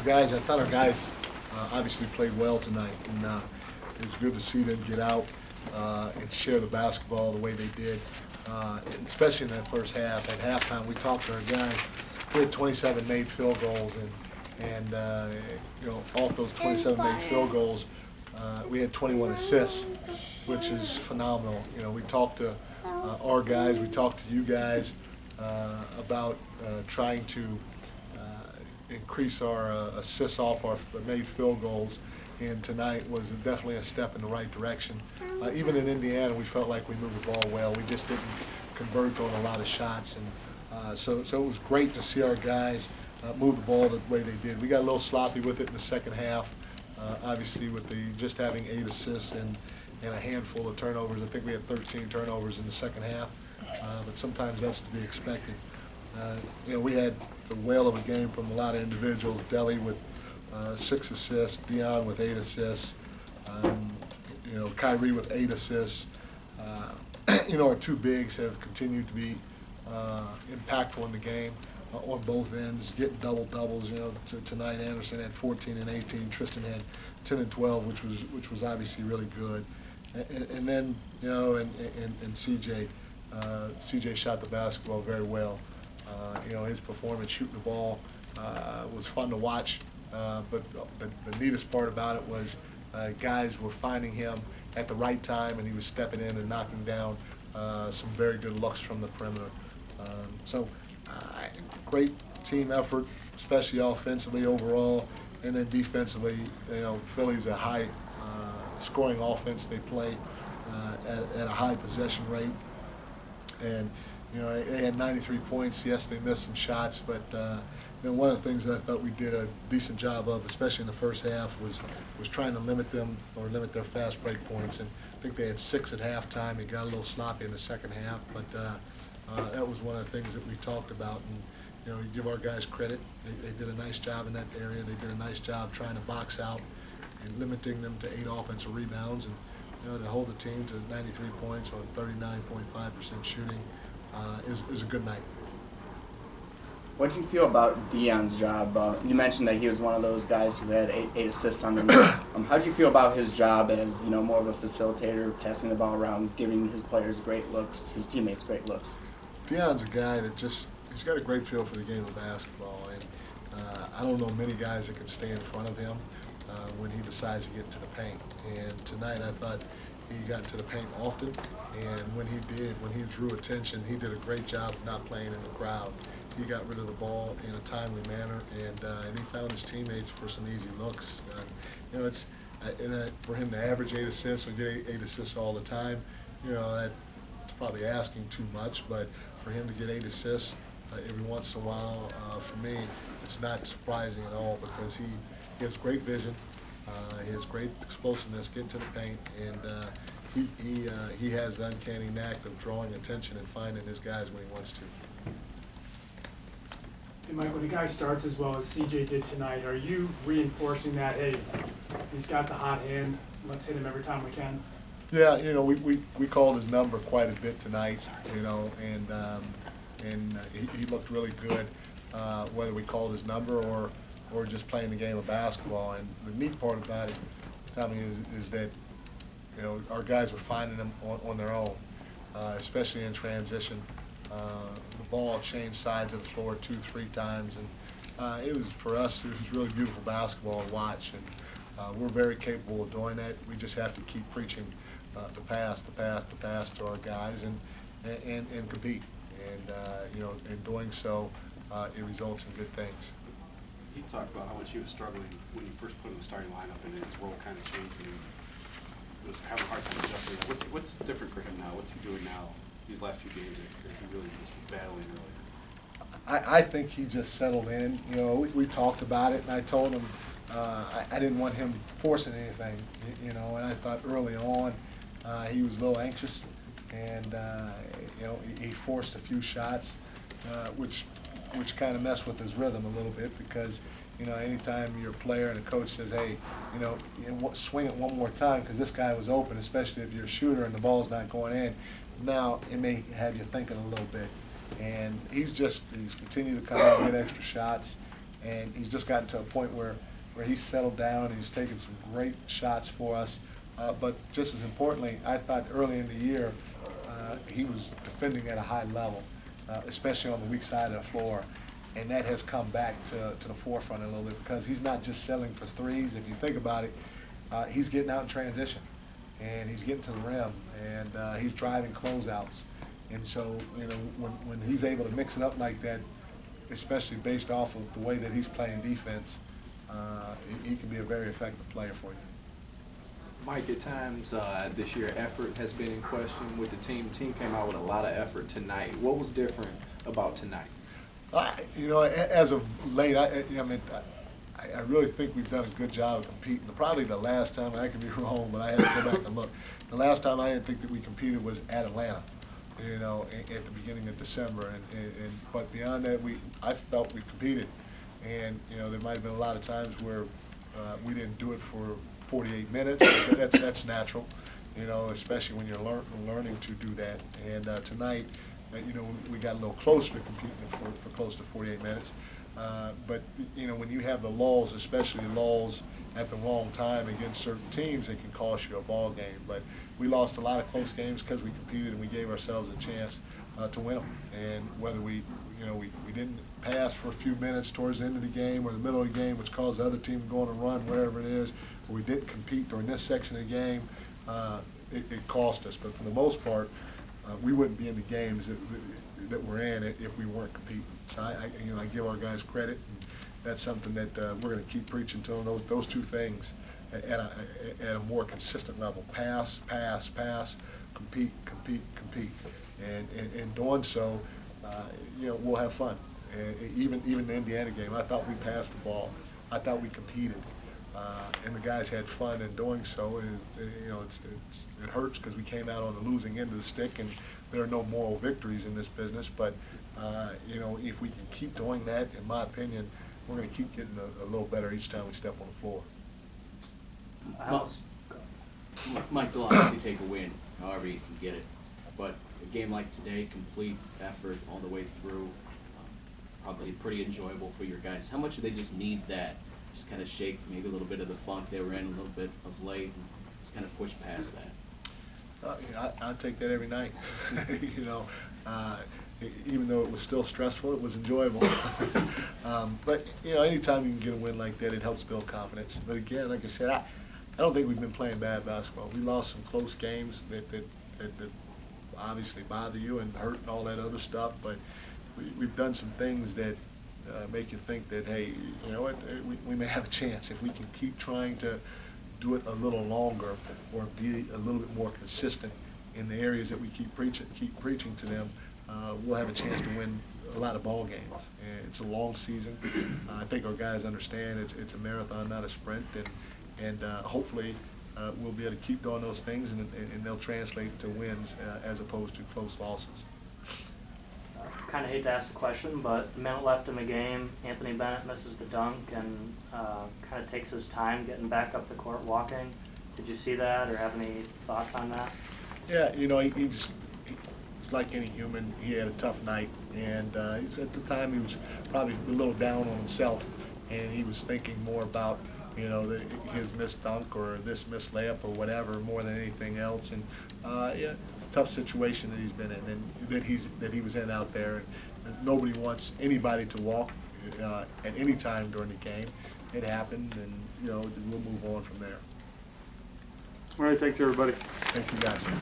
guys, I thought our guys obviously played well tonight, and it was good to see them get out and share the basketball the way they did, especially in that first half. At halftime, we talked to our guys. We had 27 made field goals, and off those 27 made field goals, we had 21 assists, which is phenomenal. We talked to our guys, we talked to you guys about trying to increase our assists off our made field goals, and tonight was definitely a step in the right direction. Even in Indiana, we felt like we moved the ball well. We just didn't convert on a lot of shots, and so it was great to see our guys move the ball the way they did. We got a little sloppy with it in the second half, obviously with just having 8 assists and a handful of turnovers. I think we had 13 turnovers in the second half, but sometimes that's to be expected. We had the whale of a game from a lot of individuals. Deli with 6 assists, Dion with 8 assists, Kyrie with 8 assists. Our 2 bigs have continued to be impactful in the game on both ends, getting double-doubles. Tonight Anderson had 14 and 18. Tristan had 10 and 12, which was obviously really good. And then, and CJ shot the basketball very well. His performance shooting the ball was fun to watch, but the neatest part about it was guys were finding him at the right time, and he was stepping in and knocking down some very good looks from the perimeter. Great team effort, especially offensively overall, and then defensively. Philly's a high scoring offense. They play at a high possession rate, and they had 93 points. Yes, they missed some shots, but one of the things that I thought we did a decent job of, especially in the first half, was trying to limit their fast break points. And I think they had 6 at halftime. It got a little sloppy in the second half, but that was one of the things that we talked about. And you give our guys credit. They did a nice job in that area. They did a nice job trying to box out and limiting them to 8 offensive rebounds, and to hold the team to 93 points on 39.5% shooting is a good night. What did you feel about Dion's job? You mentioned that he was one of those guys who had 8 assists on him. How did you feel about his job as more of a facilitator, passing the ball around, giving his players great looks, his teammates great looks? Dion's a guy that he's got a great feel for the game of basketball, and I don't know many guys that can stay in front of him when he decides to get into the paint. And tonight I thought he got into the paint often, and when he drew attention, he did a great job of not playing in the crowd. He got rid of the ball in a timely manner, and he found his teammates for some easy looks. For him to average 8 assists or get 8 assists all the time, that's probably asking too much. But for him to get 8 assists every once in a while, for me, it's not surprising at all, because he has great vision, he has great explosiveness, getting to the paint, and he has the uncanny knack of drawing attention and finding his guys when he wants to. And Mike, when a guy starts as well as CJ did tonight, are you reinforcing that, hey, he's got the hot hand, let's hit him every time we can? Yeah, we called his number quite a bit tonight, and he looked really good, whether we called his number or just playing the game of basketball. And the neat part about it, Tommy, is that our guys were finding him on their own, especially in transition. The ball changed sides of the floor 2-3 times, and it was, for us, it was really beautiful basketball to watch, and we're very capable of doing that. We just have to keep preaching the pass to our guys, and compete, and in doing so, it results in good things. He talked about how much he was struggling when he first put in the starting lineup, and then his role kind of changed, and he was having a hard time adjusting. What's different for him now? What's he doing now? These last few games that he really was battling earlier. I think he just settled in. We talked about it, and I told him I didn't want him forcing anything. And I thought early on he was a little anxious, and he forced a few shots, which kind of messed with his rhythm a little bit, because anytime you're a player and a coach says, hey, swing it one more time because this guy was open, especially if you're a shooter and the ball's not going in, now it may have you thinking a little bit. And he's continued to come out and get extra shots. and he's just gotten to a point where he's settled down and he's taken some great shots for us. But just as importantly, I thought early in the year he was defending at a high level, especially on the weak side of the floor. And that has come back to the forefront a little bit because he's not just settling for threes. If you think about it, he's getting out in transition, and he's getting to the rim, and he's driving closeouts. And so, you know, when he's able to mix it up like that, especially based off of the way that he's playing defense, he can be a very effective player for you. Mike, at times this year effort has been in question with the team. The team came out with a lot of effort tonight. What was different about tonight? You know, as of late, I really think we've done a good job of competing. Probably the last time, and I could be wrong, but I had to go back and look. The last time I didn't think that we competed was at Atlanta, you know, at the beginning of December. But beyond that, I felt we competed. And, you know, there might have been a lot of times where we didn't do it for 48 minutes. That's natural, you know, especially when you're learning to do that. And tonight, you know, we got a little closer to competing for close to 48 minutes. But, you know, when you have the lulls, especially lulls at the wrong time against certain teams, it can cost you a ball game. But we lost a lot of close games because we competed and we gave ourselves a chance to win them. And whether we didn't pass for a few minutes towards the end of the game or the middle of the game, which caused the other team to go on a run, wherever it is, or we didn't compete during this section of the game, it cost us. But for the most part, we wouldn't be in the games that we're in if we weren't competing. So I give our guys credit, and that's something that we're going to keep preaching to them. Those two things at a more consistent level: pass, pass, pass, compete, compete, compete. And in doing so, you know, we'll have fun. And even the Indiana game, I thought we passed the ball. I thought we competed. And the guys had fun in doing so. You know, it hurts because we came out on the losing end of the stick, and there are no moral victories in this business. But you know, if we can keep doing that, in my opinion, we're going to keep getting a little better each time we step on the floor. Mike will obviously take a win, however you can get it. But a game like today, complete effort all the way through, probably pretty enjoyable for your guys. How much do they just need that? Just kind of shake maybe a little bit of the funk they were in a little bit of late, and just kind of push past that. You know, I take that every night. You know, even though it was still stressful, it was enjoyable. But you know, anytime you can get a win like that, it helps build confidence. But again, like I said, I don't think we've been playing bad basketball. We lost some close games that obviously bother you and hurt and all that other stuff. But we've done some things that make you think that, hey, you know what, we may have a chance if we can keep trying to do it a little longer or be a little bit more consistent in the areas that we keep preaching to them. We'll have a chance to win a lot of ball games. And it's a long season. I think our guys understand it's a marathon, not a sprint, and hopefully we'll be able to keep doing those things, and they'll translate to wins as opposed to close losses. Kind of hate to ask the question, but a minute left in the game, Anthony Bennett misses the dunk and kind of takes his time getting back up the court walking. Did you see that or have any thoughts on that? Yeah, you know, he's like any human. He had a tough night, and at the time he was probably a little down on himself, and he was thinking more about, you know, his missed dunk or this missed layup or whatever more than anything else. And yeah, it's a tough situation that he's been in and that he was in out there. And nobody wants anybody to walk at any time during the game. It happened, and you know, we'll move on from there. All right, thanks everybody. Thank you guys.